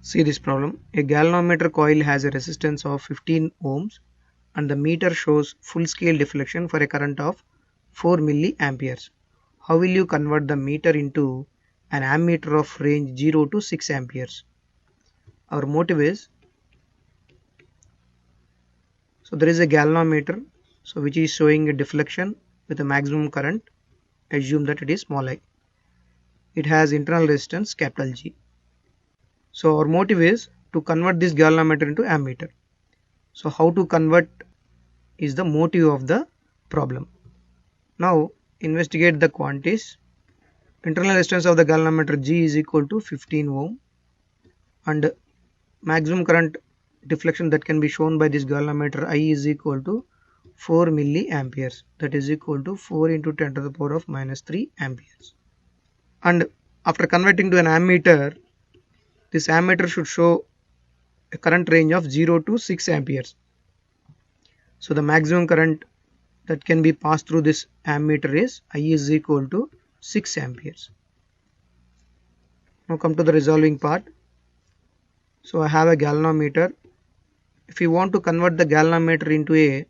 See this problem. A galvanometer coil has a resistance of 15 ohms and the meter shows full scale deflection for a current of 4 milliamperes. How will you convert the meter into an ammeter of range 0 to 6 amperes? Our motive is, so there is a galvanometer, so which is showing a deflection with a maximum current. Assume that it is small I. It has internal resistance capital G. So our motive is to convert this galvanometer into ammeter. So how to convert is the motive of the problem. Now investigate the quantities. Internal resistance of the galvanometer G is equal to 15 ohm and maximum current deflection that can be shown by this galvanometer I is equal to 4 milliamperes, that is equal to 4 into 10 to the power of minus 3 amperes. And after converting to an ammeter, this ammeter should show a current range of 0 to 6 amperes. So the maximum current that can be passed through this ammeter is I is equal to 6 amperes. Now come to the resolving part. So I have a galvanometer. If we want to convert the galvanometer into a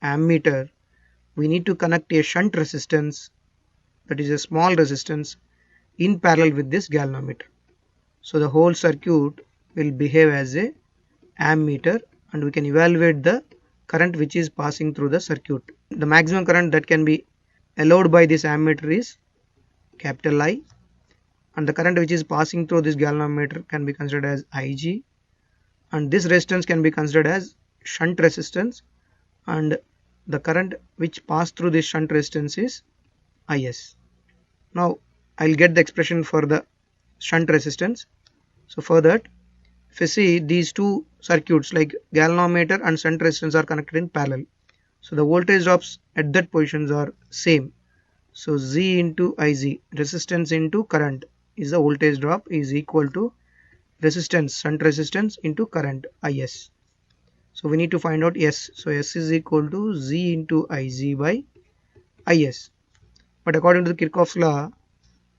ammeter, we need to connect a shunt resistance, that is a small resistance, in parallel with this galvanometer. So the whole circuit will behave as a ammeter and we can evaluate the current which is passing through the circuit. The maximum current that can be allowed by this ammeter is capital I, and the current which is passing through this galvanometer can be considered as Ig, and this resistance can be considered as shunt resistance, and the current which passed through this shunt resistance is Is. Now I'll get the expression for the shunt resistance. So for that, if you see these two circuits like galvanometer and shunt resistance are connected in parallel, so the voltage drops at that positions are same. So Z into Iz, resistance into current, is the voltage drop is equal to resistance, shunt resistance into current Is. So we need to find out S. So S is equal to Z into Iz by Is. But according to the Kirchhoff's law,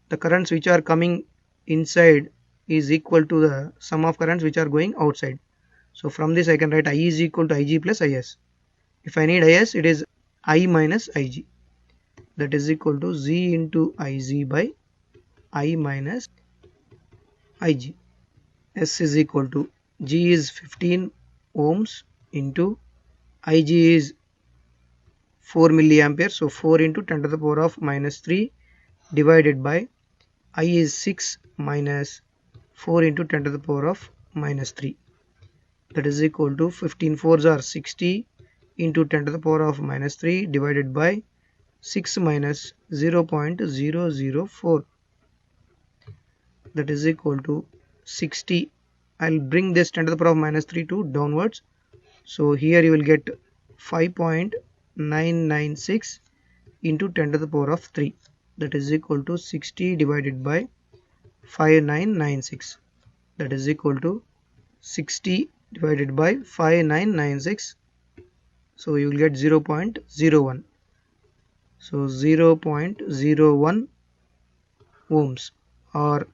the currents which are coming inside is equal to the sum of currents which are going outside. So from this I can write I is equal to Ig plus Is. If I need Is, it is I minus Ig, that is equal to Z into Iz by I minus Ig. S is equal to G is 15 ohms into Ig is 4 milliampere, so 4 into 10 to the power of minus 3 divided by I is 6 minus 4 into 10 to the power of minus 3, that is equal to 15 fours are 60 into 10 to the power of minus 3 divided by 6 minus 0.004, that is equal to 60. I'll bring this 10 to the power of minus 3 to downwards, so here you will get 5.996 into 10 to the power of 3, that is equal to 60 divided by 5996, that is equal to 60 divided by 5996, so you will get 0.01. So 0.01 ohms or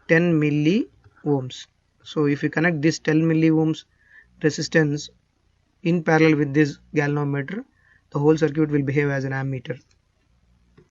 10 milli ohms. So if you connect this 10 milli ohms resistance in parallel with this galvanometer, the whole circuit will behave as an ammeter.